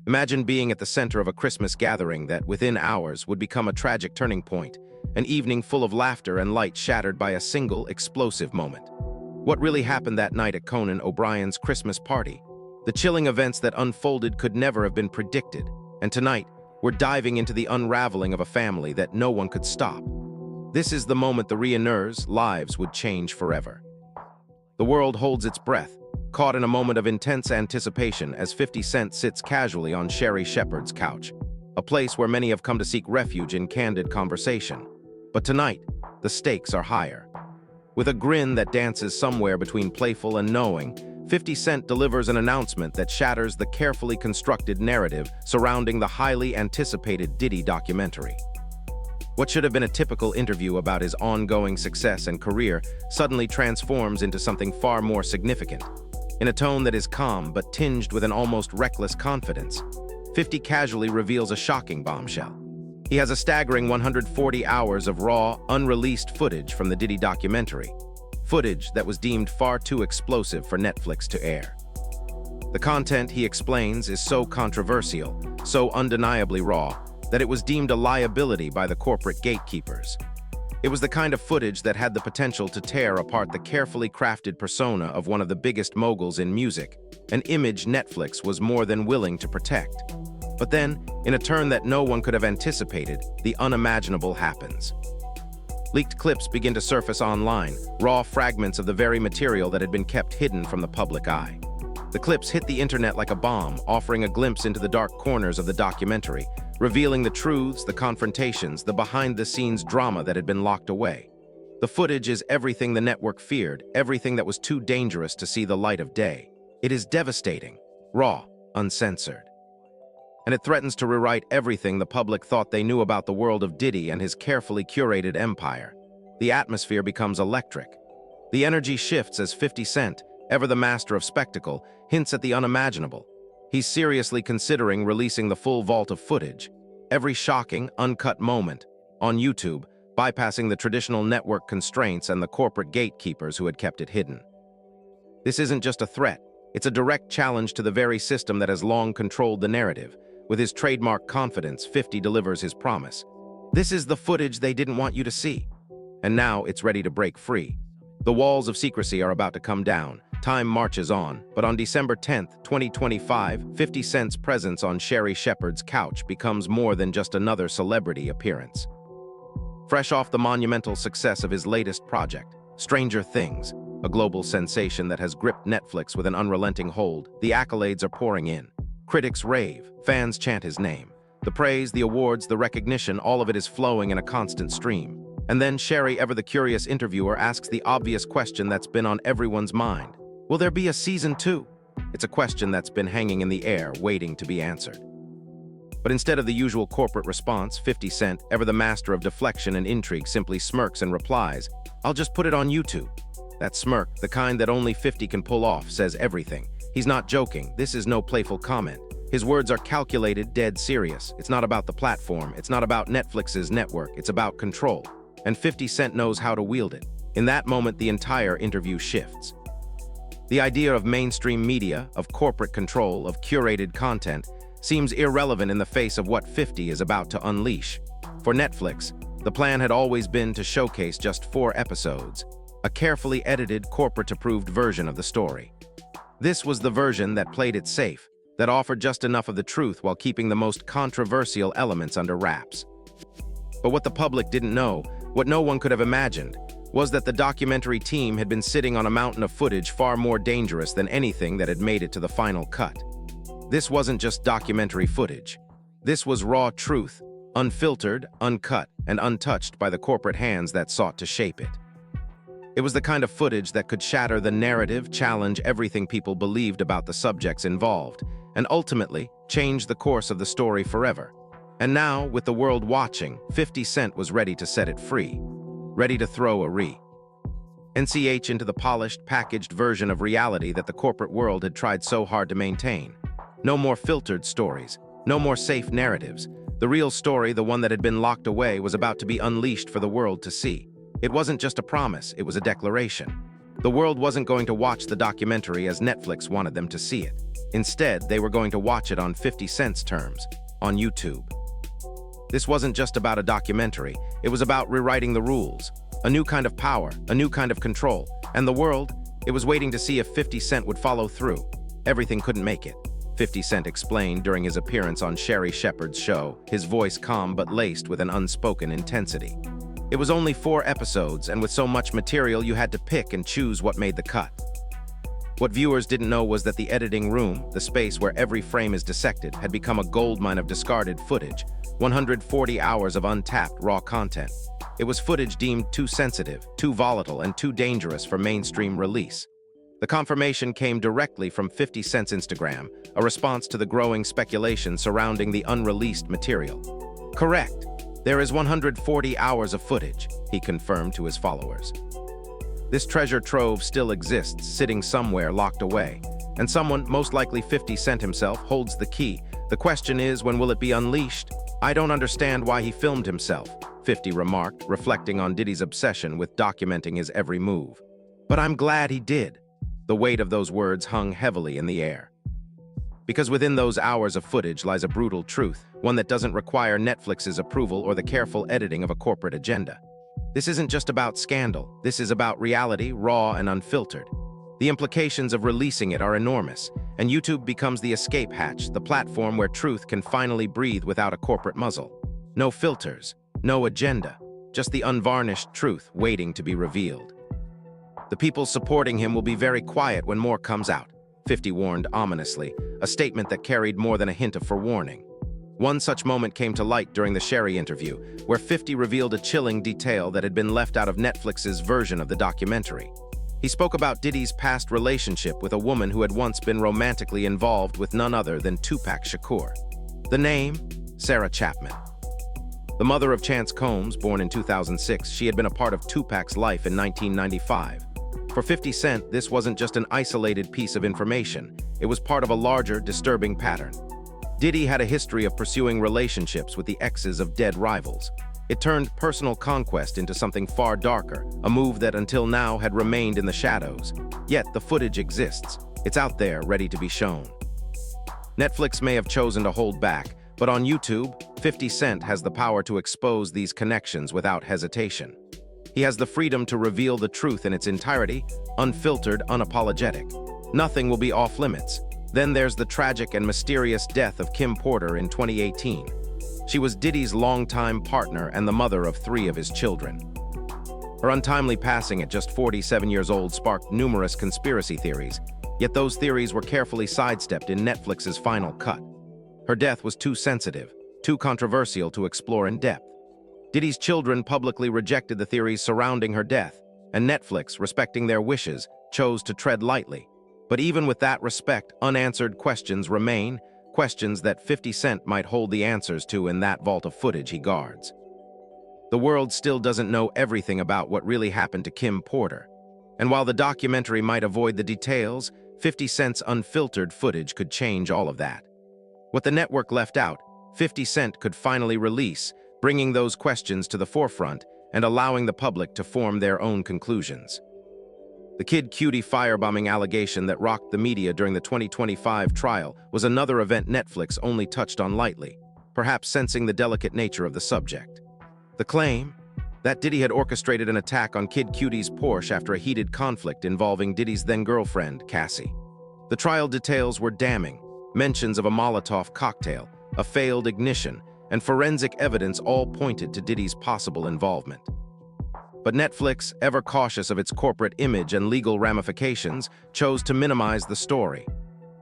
Imagine being at the center of a Christmas gathering that, within hours, would become a tragic turning point, an evening full of laughter and light shattered by a single, explosive moment. What really happened that night at Conan O'Brien's Christmas party? The chilling events that unfolded could never have been predicted, and tonight, we're diving into the unraveling of a family that no one could stop. This is the moment the Reiners' lives would change forever. The world holds its breath, caught in a moment of intense anticipation as 50 Cent sits casually on Sherry Shepherd's couch, a place where many have come to seek refuge in candid conversation. But tonight, the stakes are higher. With a grin that dances somewhere between playful and knowing, 50 Cent delivers an announcement that shatters the carefully constructed narrative surrounding the highly anticipated Diddy documentary. What should have been a typical interview about his ongoing success and career suddenly transforms into something far more significant. In a tone that is calm but tinged with an almost reckless confidence, 50 casually reveals a shocking bombshell. He has a staggering 140 hours of raw, unreleased footage from the Diddy documentary, footage that was deemed far too explosive for Netflix to air. The content, he explains, is so controversial, so undeniably raw, that it was deemed a liability by the corporate gatekeepers. It was the kind of footage that had the potential to tear apart the carefully crafted persona of one of the biggest moguls in music, an image Netflix was more than willing to protect. But then, in a turn that no one could have anticipated, the unimaginable happens. Leaked clips begin to surface online, raw fragments of the very material that had been kept hidden from the public eye. The clips hit the internet like a bomb, offering a glimpse into the dark corners of the documentary, revealing the truths, the confrontations, the behind-the-scenes drama that had been locked away. The footage is everything the network feared, everything that was too dangerous to see the light of day. It is devastating, raw, uncensored. And it threatens to rewrite everything the public thought they knew about the world of Diddy and his carefully curated empire. The atmosphere becomes electric. The energy shifts as 50 Cent, ever the master of spectacle, hints at the unimaginable. He's seriously considering releasing the full vault of footage, every shocking, uncut moment, on YouTube, bypassing the traditional network constraints and the corporate gatekeepers who had kept it hidden. This isn't just a threat, it's a direct challenge to the very system that has long controlled the narrative. With his trademark confidence, 50 delivers his promise. This is the footage they didn't want you to see. And now it's ready to break free. The walls of secrecy are about to come down. Time marches on, but on December 10th, 2025, 50 Cent's presence on Sherry Shepherd's couch becomes more than just another celebrity appearance. Fresh off the monumental success of his latest project, Stranger Things, a global sensation that has gripped Netflix with an unrelenting hold, the accolades are pouring in. Critics rave, fans chant his name. The praise, the awards, the recognition, all of it is flowing in a constant stream. And then Sherry, ever the curious interviewer, asks the obvious question that's been on everyone's mind. Will there be a season 2? It's a question that's been hanging in the air, waiting to be answered. But instead of the usual corporate response, 50 Cent, ever the master of deflection and intrigue, simply smirks and replies, "I'll just put it on YouTube." That smirk, the kind that only 50 can pull off, says everything. He's not joking. This is no playful comment. His words are calculated, dead serious. It's not about the platform. It's not about Netflix's network. It's about control. And 50 Cent knows how to wield it. In that moment, the entire interview shifts. The idea of mainstream media, of corporate control, of curated content, seems irrelevant in the face of what 50 is about to unleash. For Netflix, the plan had always been to showcase just 4 episodes, a carefully edited, corporate-approved version of the story. This was the version that played it safe, that offered just enough of the truth while keeping the most controversial elements under wraps. But what the public didn't know, what no one could have imagined, was that the documentary team had been sitting on a mountain of footage far more dangerous than anything that had made it to the final cut. This wasn't just documentary footage. This was raw truth, unfiltered, uncut, and untouched by the corporate hands that sought to shape it. It was the kind of footage that could shatter the narrative, challenge everything people believed about the subjects involved, and ultimately change the course of the story forever. And now, with the world watching, 50 Cent was ready to set it free, ready to throw a NCH into the polished, packaged version of reality that the corporate world had tried so hard to maintain. No more filtered stories, no more safe narratives. The real story, the one that had been locked away, was about to be unleashed for the world to see. It wasn't just a promise, it was a declaration. The world wasn't going to watch the documentary as Netflix wanted them to see it. Instead, they were going to watch it on 50 Cent's terms, on YouTube. This wasn't just about a documentary, it was about rewriting the rules. A new kind of power, a new kind of control. And the world, it was waiting to see if 50 Cent would follow through. Everything couldn't make it, 50 Cent explained during his appearance on Sherry Shepherd's show, his voice calm but laced with an unspoken intensity. It was only 4 episodes, and with so much material you had to pick and choose what made the cut. What viewers didn't know was that the editing room, the space where every frame is dissected, had become a goldmine of discarded footage, 140 hours of untapped raw content. It was footage deemed too sensitive, too volatile, and too dangerous for mainstream release. The confirmation came directly from 50 Cent's Instagram, a response to the growing speculation surrounding the unreleased material. Correct. There is 140 hours of footage, he confirmed to his followers. This treasure trove still exists, sitting somewhere locked away, and someone, most likely 50 Cent himself, holds the key. The question is, when will it be unleashed? I don't understand why he filmed himself, 50 remarked, reflecting on Diddy's obsession with documenting his every move. But I'm glad he did. The weight of those words hung heavily in the air. Because within those hours of footage lies a brutal truth, one that doesn't require Netflix's approval or the careful editing of a corporate agenda. This isn't just about scandal, this is about reality, raw and unfiltered. The implications of releasing it are enormous, and YouTube becomes the escape hatch, the platform where truth can finally breathe without a corporate muzzle. No filters, no agenda, just the unvarnished truth waiting to be revealed. The people supporting him will be very quiet when more comes out, 50 warned ominously, a statement that carried more than a hint of forewarning. One such moment came to light during the Sherry interview, where 50 revealed a chilling detail that had been left out of Netflix's version of the documentary. He spoke about Diddy's past relationship with a woman who had once been romantically involved with none other than Tupac Shakur. The name? Sarah Chapman. The mother of Chance Combs, born in 2006, she had been a part of Tupac's life in 1995. For 50 Cent, this wasn't just an isolated piece of information. It was part of a larger, disturbing pattern. Diddy had a history of pursuing relationships with the exes of dead rivals. It turned personal conquest into something far darker, a move that until now had remained in the shadows. Yet the footage exists. It's out there, ready to be shown. Netflix may have chosen to hold back, but on YouTube, 50 Cent has the power to expose these connections without hesitation. He has the freedom to reveal the truth in its entirety, unfiltered, unapologetic. Nothing will be off-limits. Then there's the tragic and mysterious death of Kim Porter in 2018. She was Diddy's longtime partner and the mother of 3 of his children. Her untimely passing at just 47 years old sparked numerous conspiracy theories, yet those theories were carefully sidestepped in Netflix's final cut. Her death was too sensitive, too controversial to explore in depth. Diddy's children publicly rejected the theories surrounding her death, and Netflix, respecting their wishes, chose to tread lightly. But even with that respect, unanswered questions remain, questions that 50 Cent might hold the answers to in that vault of footage he guards. The world still doesn't know everything about what really happened to Kim Porter. And while the documentary might avoid the details, 50 Cent's unfiltered footage could change all of that. What the network left out, 50 Cent could finally release, bringing those questions to the forefront and allowing the public to form their own conclusions. The Kid Cudi firebombing allegation that rocked the media during the 2025 trial was another event Netflix only touched on lightly, perhaps sensing the delicate nature of the subject. The claim? That Diddy had orchestrated an attack on Kid Cudi's Porsche after a heated conflict involving Diddy's then-girlfriend, Cassie. The trial details were damning. Mentions of a Molotov cocktail, a failed ignition, and forensic evidence all pointed to Diddy's possible involvement. But Netflix, ever cautious of its corporate image and legal ramifications, chose to minimize the story.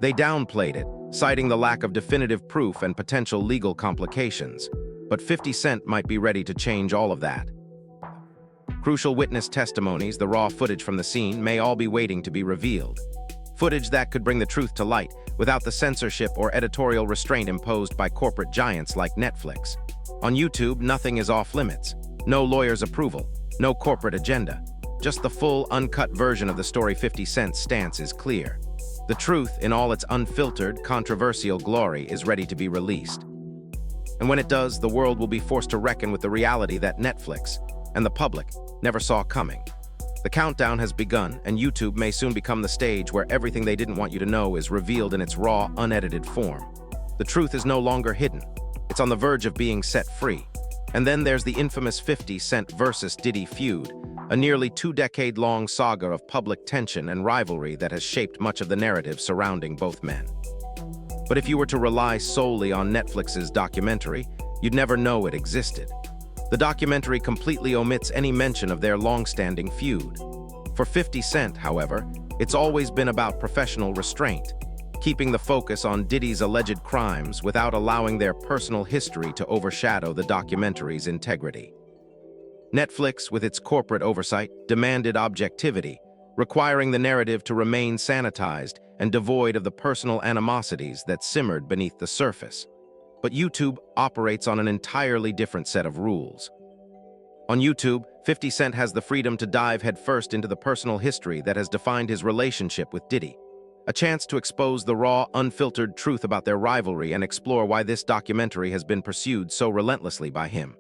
They downplayed it, citing the lack of definitive proof and potential legal complications. But 50 Cent might be ready to change all of that. Crucial witness testimonies, the raw footage from the scene, may all be waiting to be revealed. Footage that could bring the truth to light without the censorship or editorial restraint imposed by corporate giants like Netflix. On YouTube, nothing is off-limits. No lawyer's approval. No corporate agenda. Just the full, uncut version of the story. 50 Cent's stance is clear. The truth, in all its unfiltered, controversial glory, is ready to be released. And when it does, the world will be forced to reckon with the reality that Netflix and the public never saw coming. The countdown has begun, and YouTube may soon become the stage where everything they didn't want you to know is revealed in its raw, unedited form. The truth is no longer hidden. It's on the verge of being set free. And then there's the infamous 50 Cent versus Diddy feud, a nearly 2-decade-long saga of public tension and rivalry that has shaped much of the narrative surrounding both men. But if you were to rely solely on Netflix's documentary, you'd never know it existed. The documentary completely omits any mention of their long-standing feud. For 50 Cent, however, it's always been about professional restraint, keeping the focus on Diddy's alleged crimes without allowing their personal history to overshadow the documentary's integrity. Netflix, with its corporate oversight, demanded objectivity, requiring the narrative to remain sanitized and devoid of the personal animosities that simmered beneath the surface. But YouTube operates on an entirely different set of rules. On YouTube, 50 Cent has the freedom to dive headfirst into the personal history that has defined his relationship with Diddy, a chance to expose the raw, unfiltered truth about their rivalry and explore why this documentary has been pursued so relentlessly by him.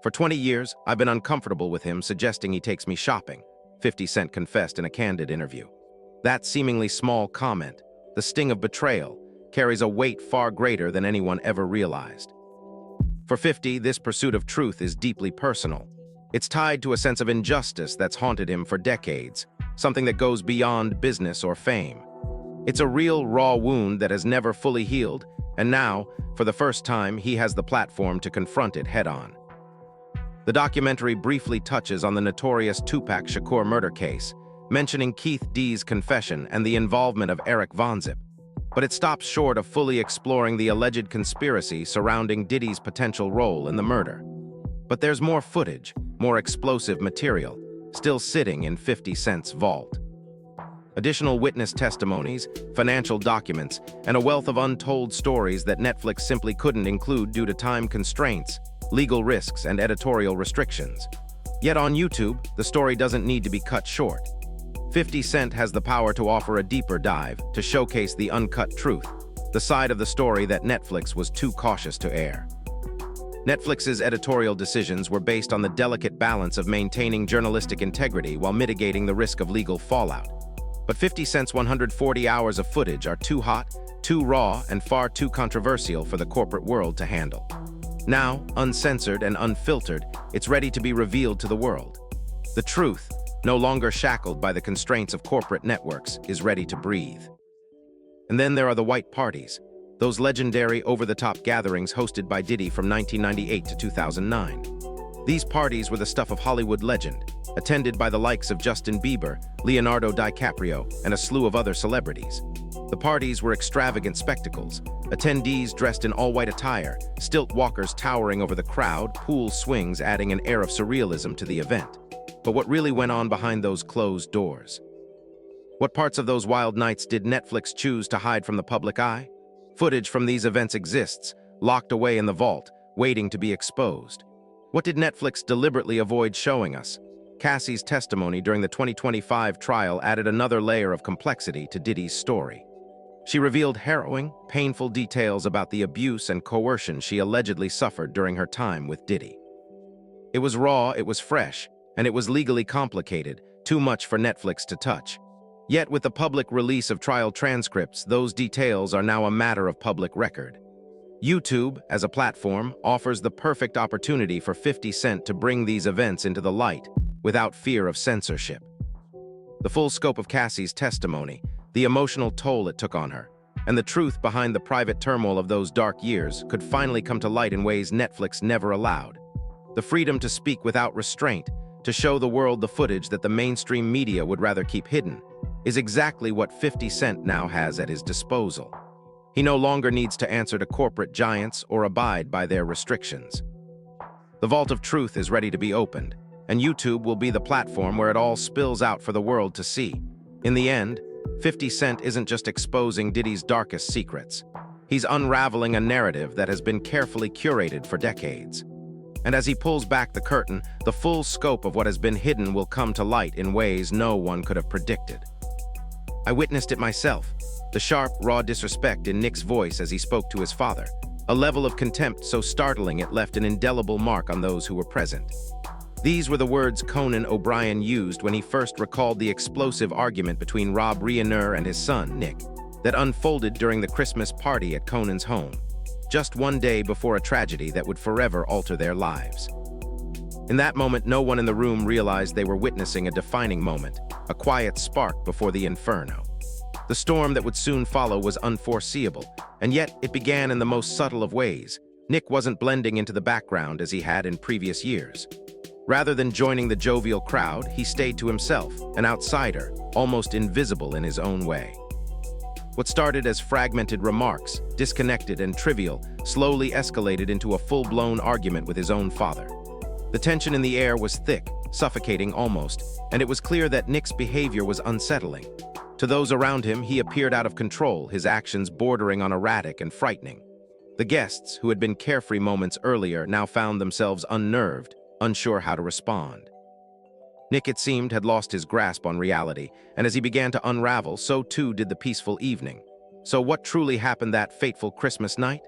For 20 years, I've been uncomfortable with him suggesting he takes me shopping, 50 Cent confessed in a candid interview. That seemingly small comment, the sting of betrayal, carries a weight far greater than anyone ever realized. For 50, this pursuit of truth is deeply personal. It's tied to a sense of injustice that's haunted him for decades, something that goes beyond business or fame. It's a real, raw wound that has never fully healed, and now, for the first time, he has the platform to confront it head-on. The documentary briefly touches on the notorious Tupac Shakur murder case, mentioning Keith D's confession and the involvement of Eric Von Zip, but it stops short of fully exploring the alleged conspiracy surrounding Diddy's potential role in the murder. But there's more footage, more explosive material, still sitting in 50 Cent's vault. Additional witness testimonies, financial documents, and a wealth of untold stories that Netflix simply couldn't include due to time constraints, legal risks, and editorial restrictions. Yet on YouTube, the story doesn't need to be cut short. 50 Cent has the power to offer a deeper dive, to showcase the uncut truth, the side of the story that Netflix was too cautious to air. Netflix's editorial decisions were based on the delicate balance of maintaining journalistic integrity while mitigating the risk of legal fallout. But 50 Cent's 140 hours of footage are too hot, too raw, and far too controversial for the corporate world to handle. Now, uncensored and unfiltered, it's ready to be revealed to the world. The truth, no longer shackled by the constraints of corporate networks, is ready to breathe. And then there are the white parties, those legendary over-the-top gatherings hosted by Diddy from 1998 to 2009. These parties were the stuff of Hollywood legend, attended by the likes of Justin Bieber, Leonardo DiCaprio, and a slew of other celebrities. The parties were extravagant spectacles, attendees dressed in all-white attire, stilt walkers towering over the crowd, pool swings adding an air of surrealism to the event. But what really went on behind those closed doors? What parts of those wild nights did Netflix choose to hide from the public eye? Footage from these events exists, locked away in the vault, waiting to be exposed. What did Netflix deliberately avoid showing us? Cassie's testimony during the 2025 trial added another layer of complexity to Diddy's story. She revealed harrowing, painful details about the abuse and coercion she allegedly suffered during her time with Diddy. It was raw, it was fresh, and it was legally complicated, too much for Netflix to touch. Yet with the public release of trial transcripts, those details are now a matter of public record. YouTube, as a platform, offers the perfect opportunity for 50 Cent to bring these events into the light, without fear of censorship. The full scope of Cassie's testimony, the emotional toll it took on her, and the truth behind the private turmoil of those dark years could finally come to light in ways Netflix never allowed. The freedom to speak without restraint, to show the world the footage that the mainstream media would rather keep hidden, is exactly what 50 Cent now has at his disposal. He no longer needs to answer to corporate giants or abide by their restrictions. The vault of truth is ready to be opened, and YouTube will be the platform where it all spills out for the world to see. In the end, 50 Cent isn't just exposing Diddy's darkest secrets. He's unraveling a narrative that has been carefully curated for decades. And as he pulls back the curtain, the full scope of what has been hidden will come to light in ways no one could have predicted. I witnessed it myself, the sharp, raw disrespect in Nick's voice as he spoke to his father, a level of contempt so startling it left an indelible mark on those who were present. These were the words Conan O'Brien used when he first recalled the explosive argument between Rob Reiner and his son, Nick, that unfolded during the Christmas party at Conan's home, just one day before a tragedy that would forever alter their lives. In that moment, no one in the room realized they were witnessing a defining moment, a quiet spark before the inferno. The storm that would soon follow was unforeseeable, and yet it began in the most subtle of ways. Nick wasn't blending into the background as he had in previous years. Rather than joining the jovial crowd, he stayed to himself, an outsider, almost invisible in his own way. What started as fragmented remarks, disconnected and trivial, slowly escalated into a full-blown argument with his own father. The tension in the air was thick, suffocating almost, and it was clear that Nick's behavior was unsettling. To those around him, he appeared out of control, his actions bordering on erratic and frightening. The guests, who had been carefree moments earlier, now found themselves unnerved, unsure how to respond. Nick, it seemed, had lost his grasp on reality, and as he began to unravel, so too did the peaceful evening. So what truly happened that fateful Christmas night?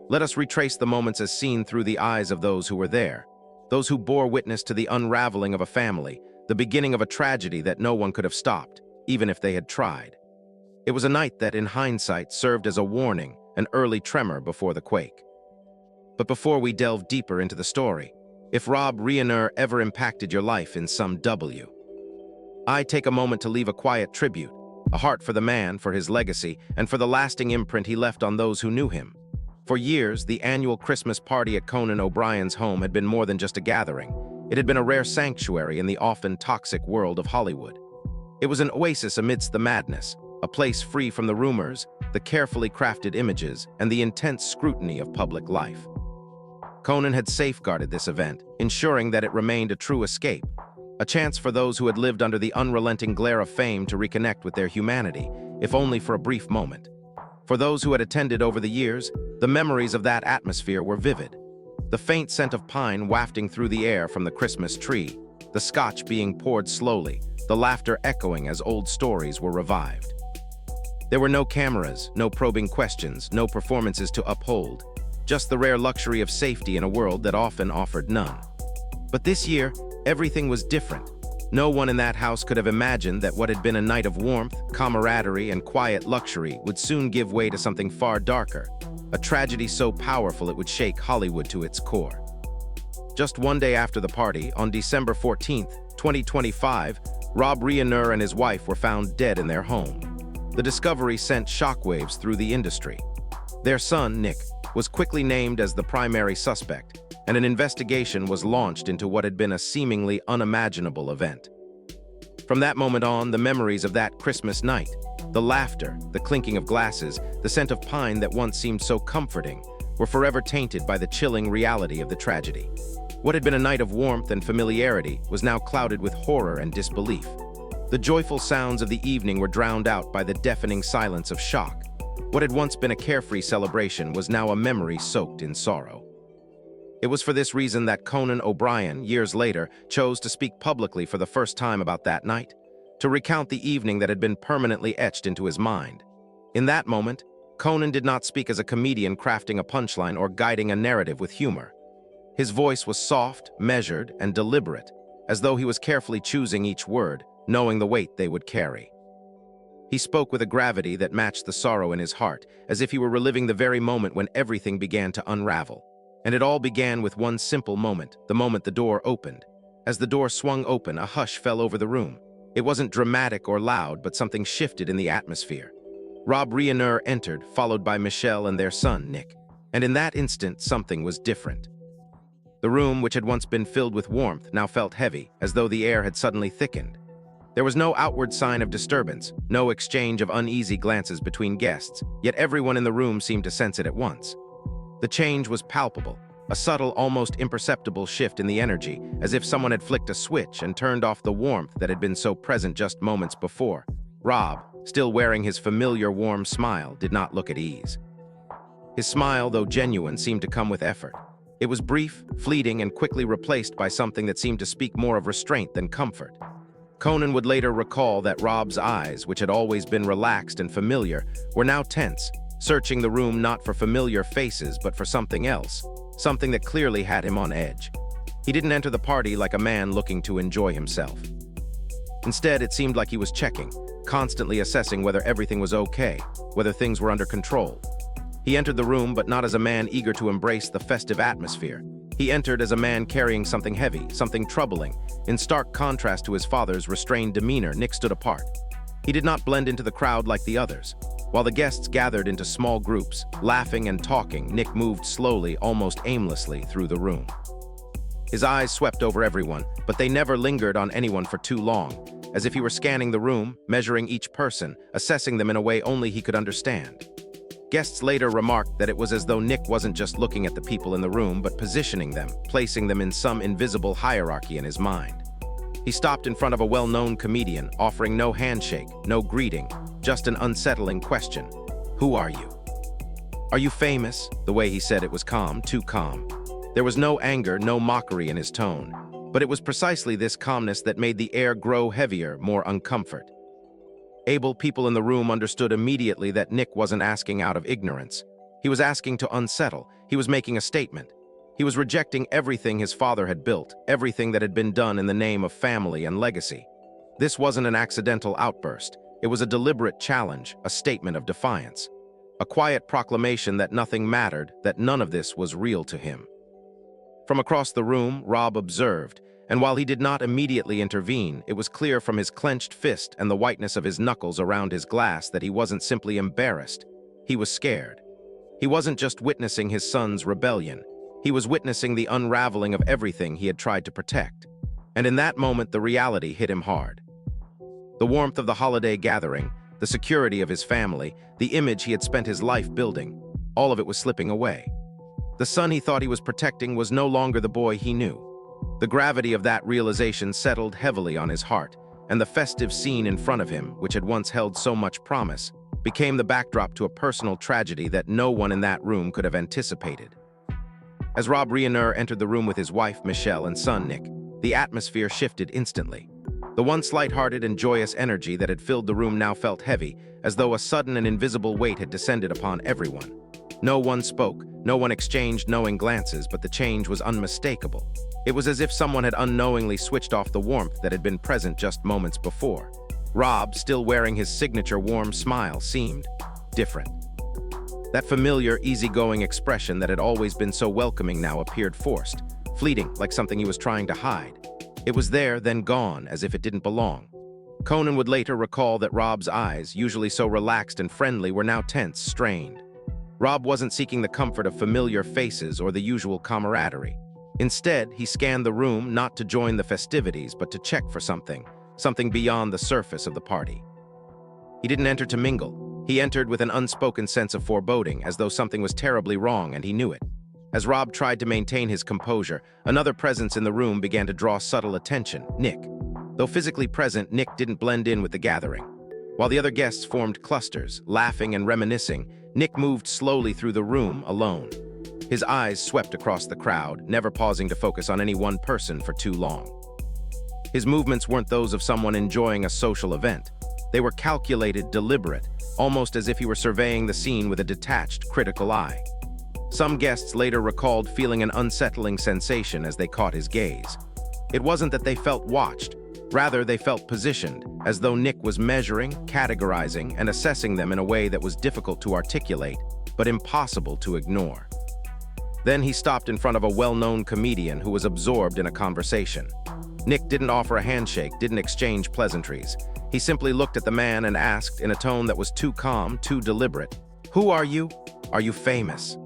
Let us retrace the moments as seen through the eyes of those who were there, those who bore witness to the unraveling of a family, the beginning of a tragedy that no one could have stopped, even if they had tried. It was a night that, in hindsight, served as a warning, an early tremor before the quake. But before we delve deeper into the story, if Rob Reiner ever impacted your life in some W, I take a moment to leave a quiet tribute, a heart for the man, for his legacy, and for the lasting imprint he left on those who knew him. For years, the annual Christmas party at Conan O'Brien's home had been more than just a gathering. It had been a rare sanctuary in the often toxic world of Hollywood. It was an oasis amidst the madness, a place free from the rumors, the carefully crafted images, and the intense scrutiny of public life. Conan had safeguarded this event, ensuring that it remained a true escape, a chance for those who had lived under the unrelenting glare of fame to reconnect with their humanity, if only for a brief moment. For those who had attended over the years, the memories of that atmosphere were vivid. The faint scent of pine wafting through the air from the Christmas tree, the scotch being poured slowly, the laughter echoing as old stories were revived. There were no cameras, no probing questions, no performances to uphold, just the rare luxury of safety in a world that often offered none. But this year, everything was different. No one in that house could have imagined that what had been a night of warmth, camaraderie, and quiet luxury would soon give way to something far darker, a tragedy so powerful it would shake Hollywood to its core. Just one day after the party, on December 14th, 2025, Rob Reiner and his wife were found dead in their home. The discovery sent shockwaves through the industry. Their son, Nick, was quickly named as the primary suspect, and an investigation was launched into what had been a seemingly unimaginable event. From that moment on, the memories of that Christmas night, the laughter, the clinking of glasses, the scent of pine that once seemed so comforting, were forever tainted by the chilling reality of the tragedy. What had been a night of warmth and familiarity was now clouded with horror and disbelief. The joyful sounds of the evening were drowned out by the deafening silence of shock. What had once been a carefree celebration was now a memory soaked in sorrow. It was for this reason that Conan O'Brien, years later, chose to speak publicly for the first time about that night, to recount the evening that had been permanently etched into his mind. In that moment, Conan did not speak as a comedian crafting a punchline or guiding a narrative with humor. His voice was soft, measured, and deliberate, as though he was carefully choosing each word, knowing the weight they would carry. He spoke with a gravity that matched the sorrow in his heart, as if he were reliving the very moment when everything began to unravel. And it all began with one simple moment, the moment the door opened. As the door swung open, a hush fell over the room. It wasn't dramatic or loud, but something shifted in the atmosphere. Rob Reiner entered, followed by Michelle and their son, Nick. And in that instant, something was different. The room, which had once been filled with warmth, now felt heavy, as though the air had suddenly thickened. There was no outward sign of disturbance, no exchange of uneasy glances between guests, yet everyone in the room seemed to sense it at once. The change was palpable, a subtle, almost imperceptible shift in the energy, as if someone had flicked a switch and turned off the warmth that had been so present just moments before. Rob, still wearing his familiar warm smile, did not look at ease. His smile, though genuine, seemed to come with effort. It was brief, fleeting, and quickly replaced by something that seemed to speak more of restraint than comfort. Conan would later recall that Rob's eyes, which had always been relaxed and familiar, were now tense, searching the room not for familiar faces but for something else, something that clearly had him on edge. He didn't enter the party like a man looking to enjoy himself. Instead, it seemed like he was checking, constantly assessing whether everything was okay, whether things were under control. He entered the room, but not as a man eager to embrace the festive atmosphere. He entered as a man carrying something heavy, something troubling. In stark contrast to his father's restrained demeanor, Nick stood apart. He did not blend into the crowd like the others. While the guests gathered into small groups, laughing and talking, Nick moved slowly, almost aimlessly, through the room. His eyes swept over everyone, but they never lingered on anyone for too long, as if he were scanning the room, measuring each person, assessing them in a way only he could understand. Guests later remarked that it was as though Nick wasn't just looking at the people in the room, but positioning them, placing them in some invisible hierarchy in his mind. He stopped in front of a well-known comedian, offering no handshake, no greeting, just an unsettling question. "Who are you?" "Are you famous?" The way he said it was calm, too calm. There was no anger, no mockery in his tone, but it was precisely this calmness that made the air grow heavier, more uncomfort. Able people in the room understood immediately that Nick wasn't asking out of ignorance. He was asking to unsettle. He was making a statement. He was rejecting everything his father had built, everything that had been done in the name of family and legacy. This wasn't an accidental outburst. It was a deliberate challenge, a statement of defiance. A quiet proclamation that nothing mattered, that none of this was real to him. From across the room, Rob observed, and while he did not immediately intervene, it was clear from his clenched fist and the whiteness of his knuckles around his glass that he wasn't simply embarrassed. He was scared. He wasn't just witnessing his son's rebellion. He was witnessing the unraveling of everything he had tried to protect. And in that moment, the reality hit him hard. The warmth of the holiday gathering, the security of his family, the image he had spent his life building, all of it was slipping away. The son he thought he was protecting was no longer the boy he knew. The gravity of that realization settled heavily on his heart, and the festive scene in front of him, which had once held so much promise, became the backdrop to a personal tragedy that no one in that room could have anticipated. As Rob Reiner entered the room with his wife, Michelle, and son, Nick, the atmosphere shifted instantly. The once lighthearted and joyous energy that had filled the room now felt heavy, as though a sudden and invisible weight had descended upon everyone. No one spoke, no one exchanged knowing glances, but the change was unmistakable. It was as if someone had unknowingly switched off the warmth that had been present just moments before. Rob, still wearing his signature warm smile, seemed different. That familiar, easygoing expression that had always been so welcoming now appeared forced, fleeting, like something he was trying to hide. It was there, then gone, as if it didn't belong. Conan would later recall that Rob's eyes, usually so relaxed and friendly, were now tense, strained. Rob wasn't seeking the comfort of familiar faces or the usual camaraderie. Instead, he scanned the room not to join the festivities, but to check for something beyond the surface of the party. He didn't enter to mingle. He entered with an unspoken sense of foreboding, as though something was terribly wrong and he knew it. As Rob tried to maintain his composure, another presence in the room began to draw subtle attention: Nick. Though physically present, Nick didn't blend in with the gathering. While the other guests formed clusters, laughing and reminiscing, Nick moved slowly through the room, alone. His eyes swept across the crowd, never pausing to focus on any one person for too long. His movements weren't those of someone enjoying a social event. They were calculated, deliberate, almost as if he were surveying the scene with a detached, critical eye. Some guests later recalled feeling an unsettling sensation as they caught his gaze. It wasn't that they felt watched. Rather, they felt positioned, as though Nick was measuring, categorizing, and assessing them in a way that was difficult to articulate, but impossible to ignore. Then he stopped in front of a well-known comedian who was absorbed in a conversation. Nick didn't offer a handshake, didn't exchange pleasantries. He simply looked at the man and asked, in a tone that was too calm, too deliberate, "Who are you? Are you famous?"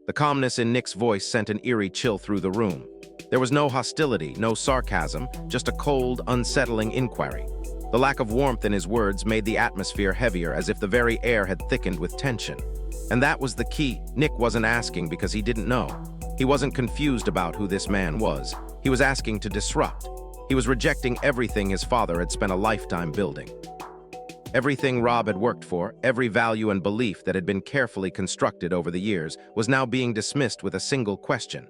The calmness in Nick's voice sent an eerie chill through the room. There was no hostility, no sarcasm, just a cold, unsettling inquiry. The lack of warmth in his words made the atmosphere heavier, as if the very air had thickened with tension. And that was the key. Nick wasn't asking because he didn't know. He wasn't confused about who this man was. He was asking to disrupt. He was rejecting everything his father had spent a lifetime building. Everything Rob had worked for, every value and belief that had been carefully constructed over the years, was now being dismissed with a single question.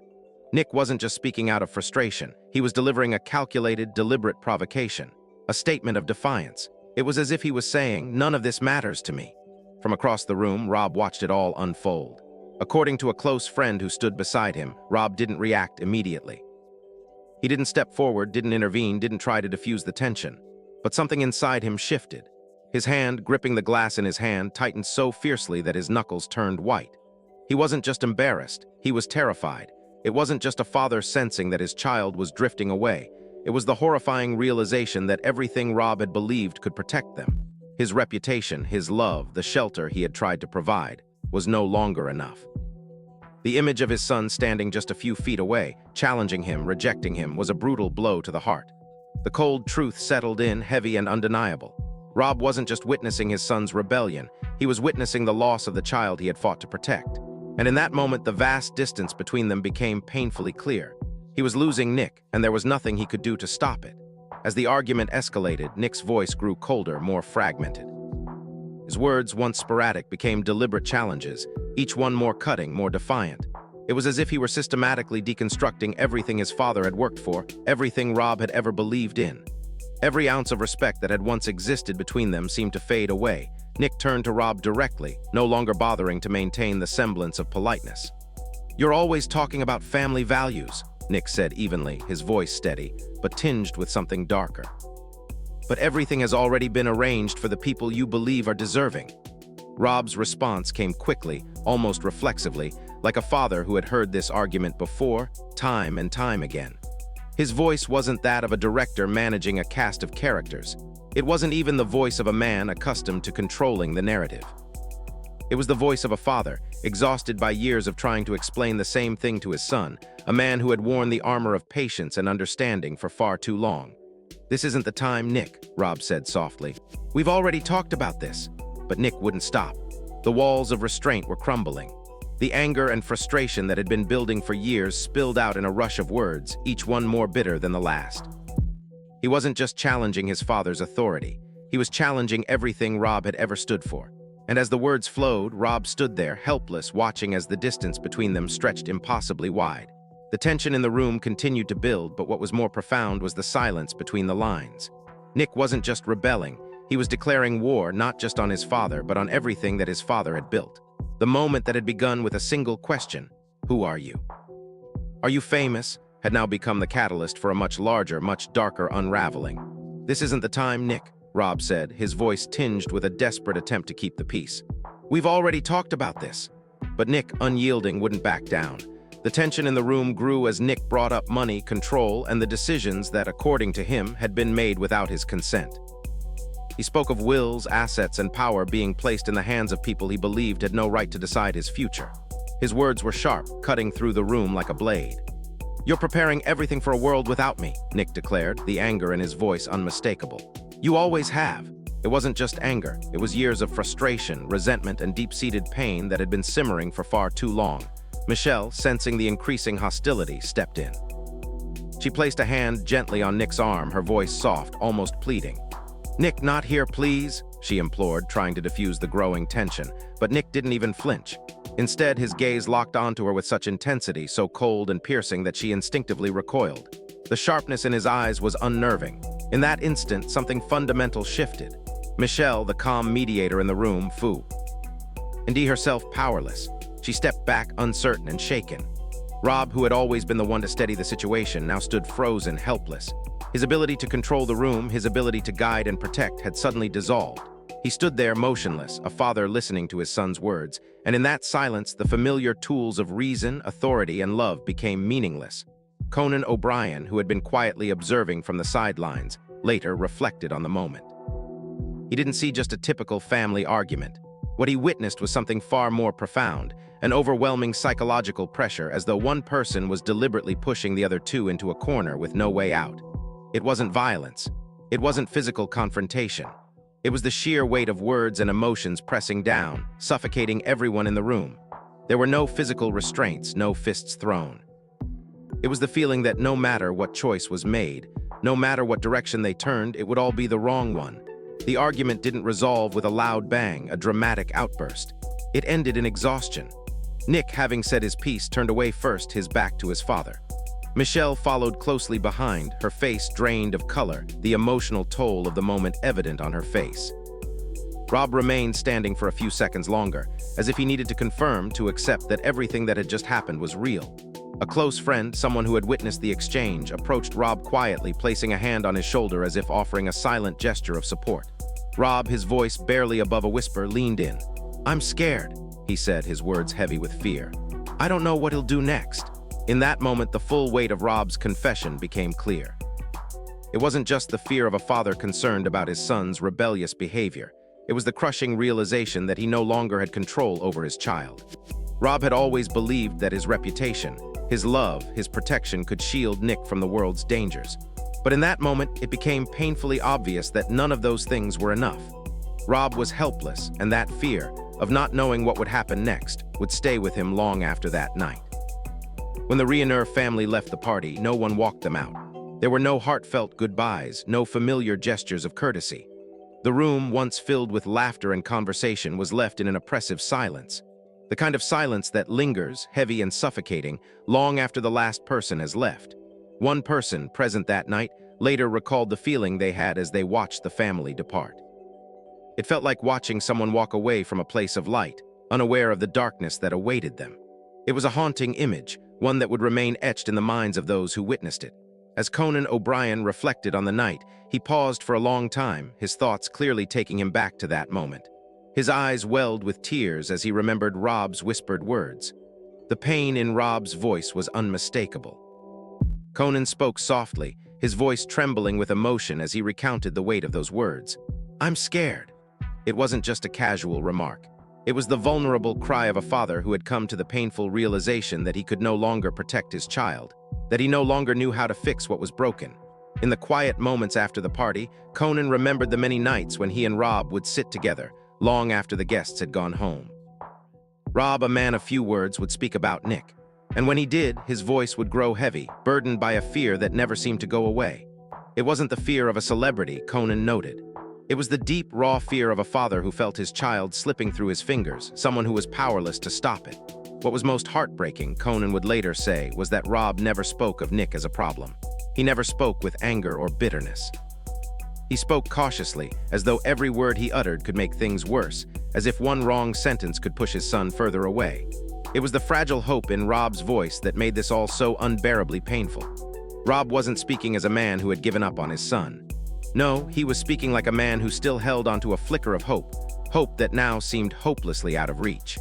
Nick wasn't just speaking out of frustration. He was delivering a calculated, deliberate provocation, a statement of defiance. It was as if he was saying, "None of this matters to me." From across the room, Rob watched it all unfold. According to a close friend who stood beside him, Rob didn't react immediately. He didn't step forward, didn't intervene, didn't try to diffuse the tension. But something inside him shifted. His hand, gripping the glass in his hand, tightened so fiercely that his knuckles turned white. He wasn't just embarrassed, he was terrified. It wasn't just a father sensing that his child was drifting away. It was the horrifying realization that everything Rob had believed could protect them, his reputation, his love, the shelter he had tried to provide, was no longer enough. The image of his son standing just a few feet away, challenging him, rejecting him, was a brutal blow to the heart. The cold truth settled in, heavy and undeniable. Rob wasn't just witnessing his son's rebellion, he was witnessing the loss of the child he had fought to protect. And in that moment, the vast distance between them became painfully clear. He was losing Nick, and there was nothing he could do to stop it. As the argument escalated, Nick's voice grew colder, more fragmented. His words, once sporadic, became deliberate challenges, each one more cutting, more defiant. It was as if he were systematically deconstructing everything his father had worked for, everything Rob had ever believed in. Every ounce of respect that had once existed between them seemed to fade away. Nick turned to Rob directly, no longer bothering to maintain the semblance of politeness. "You're always talking about family values," Nick said evenly, his voice steady, but tinged with something darker. "But everything has already been arranged for the people you believe are deserving." Rob's response came quickly, almost reflexively, like a father who had heard this argument before, time and time again. His voice wasn't that of a director managing a cast of characters. It wasn't even the voice of a man accustomed to controlling the narrative. It was the voice of a father, exhausted by years of trying to explain the same thing to his son, a man who had worn the armor of patience and understanding for far too long. "This isn't the time, Nick," Rob said softly. "We've already talked about this." But Nick wouldn't stop. The walls of restraint were crumbling. The anger and frustration that had been building for years spilled out in a rush of words, each one more bitter than the last. He wasn't just challenging his father's authority. He was challenging everything Rob had ever stood for. And as the words flowed, Rob stood there, helpless, watching as the distance between them stretched impossibly wide. The tension in the room continued to build, but what was more profound was the silence between the lines. Nick wasn't just rebelling. He was declaring war not just on his father, but on everything that his father had built. The moment that had begun with a single question, "Who are you? Are you famous?" had now become the catalyst for a much larger, much darker unraveling. "This isn't the time, Nick," Rob said, his voice tinged with a desperate attempt to keep the peace. "We've already talked about this." But Nick, unyielding, wouldn't back down. The tension in the room grew as Nick brought up money, control, and the decisions that, according to him, had been made without his consent. He spoke of wills, assets, and power being placed in the hands of people he believed had no right to decide his future. His words were sharp, cutting through the room like a blade. "You're preparing everything for a world without me," Nick declared, the anger in his voice unmistakable. "You always have." It wasn't just anger. It was years of frustration, resentment, and deep-seated pain that had been simmering for far too long. Michelle, sensing the increasing hostility, stepped in. She placed a hand gently on Nick's arm, her voice soft, almost pleading. "Nick, not here, please," she implored, trying to diffuse the growing tension, but Nick didn't even flinch. Instead, his gaze locked onto her with such intensity, so cold and piercing that she instinctively recoiled. The sharpness in his eyes was unnerving. In that instant, something fundamental shifted. Michelle, the calm mediator in the room, Indeed, herself powerless. She stepped back, uncertain and shaken. Rob, who had always been the one to steady the situation, now stood frozen, helpless. His ability to control the room, his ability to guide and protect, had suddenly dissolved. He stood there motionless, a father listening to his son's words, and in that silence, the familiar tools of reason, authority, and love became meaningless. Conan O'Brien, who had been quietly observing from the sidelines, later reflected on the moment. He didn't see just a typical family argument. What he witnessed was something far more profound, an overwhelming psychological pressure, as though one person was deliberately pushing the other two into a corner with no way out. It wasn't violence. It wasn't physical confrontation. It was the sheer weight of words and emotions pressing down, suffocating everyone in the room. There were no physical restraints, no fists thrown. It was the feeling that no matter what choice was made, no matter what direction they turned, it would all be the wrong one. The argument didn't resolve with a loud bang, a dramatic outburst. It ended in exhaustion. Nick, having said his piece, turned away first, his back to his father. Michelle followed closely behind, her face drained of color, the emotional toll of the moment evident on her face. Rob remained standing for a few seconds longer, as if he needed to confirm, to accept that everything that had just happened was real. A close friend, someone who had witnessed the exchange, approached Rob quietly, placing a hand on his shoulder as if offering a silent gesture of support. Rob, his voice barely above a whisper, leaned in. "I'm scared," he said, his words heavy with fear. "I don't know what he'll do next." In that moment, the full weight of Rob's confession became clear. It wasn't just the fear of a father concerned about his son's rebellious behavior. It was the crushing realization that he no longer had control over his child. Rob had always believed that his reputation, his love, his protection could shield Nick from the world's dangers. But in that moment, it became painfully obvious that none of those things were enough. Rob was helpless, and that fear of not knowing what would happen next would stay with him long after that night. When the Reiner family left the party, no one walked them out. There were no heartfelt goodbyes, no familiar gestures of courtesy. The room, once filled with laughter and conversation, was left in an oppressive silence. The kind of silence that lingers, heavy and suffocating, long after the last person has left. One person, present that night, later recalled the feeling they had as they watched the family depart. It felt like watching someone walk away from a place of light, unaware of the darkness that awaited them. It was a haunting image, one that would remain etched in the minds of those who witnessed it. As Conan O'Brien reflected on the night, he paused for a long time, his thoughts clearly taking him back to that moment. His eyes welled with tears as he remembered Rob's whispered words. The pain in Rob's voice was unmistakable. Conan spoke softly, his voice trembling with emotion as he recounted the weight of those words. "I'm scared." It wasn't just a casual remark. It was the vulnerable cry of a father who had come to the painful realization that he could no longer protect his child, that he no longer knew how to fix what was broken. In the quiet moments after the party, Conan remembered the many nights when he and Rob would sit together, long after the guests had gone home. Rob, a man of few words, would speak about Nick. And when he did, his voice would grow heavy, burdened by a fear that never seemed to go away. It wasn't the fear of a celebrity, Conan noted. It was the deep, raw fear of a father who felt his child slipping through his fingers, someone who was powerless to stop it. What was most heartbreaking, Conan would later say, was that Rob never spoke of Nick as a problem. He never spoke with anger or bitterness. He spoke cautiously, as though every word he uttered could make things worse, as if one wrong sentence could push his son further away. It was the fragile hope in Rob's voice that made this all so unbearably painful. Rob wasn't speaking as a man who had given up on his son. No, he was speaking like a man who still held onto a flicker of hope, hope that now seemed hopelessly out of reach.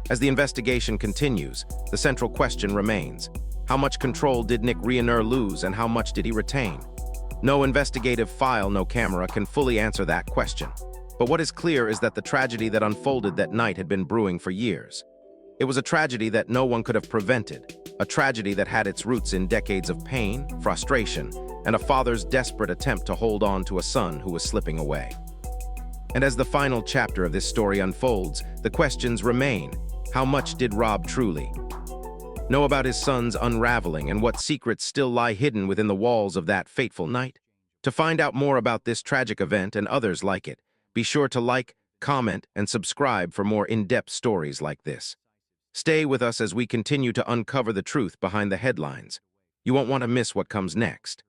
As the investigation continues, the central question remains: how much control did Nick Reiner lose and how much did he retain? No investigative file, no camera can fully answer that question. But what is clear is that the tragedy that unfolded that night had been brewing for years. It was a tragedy that no one could have prevented, a tragedy that had its roots in decades of pain, frustration, and a father's desperate attempt to hold on to a son who was slipping away. And as the final chapter of this story unfolds, the questions remain. How much did Rob truly know about his son's unraveling, and what secrets still lie hidden within the walls of that fateful night? To find out more about this tragic event and others like it, be sure to like, comment, and subscribe for more in-depth stories like this. Stay with us as we continue to uncover the truth behind the headlines. You won't want to miss what comes next.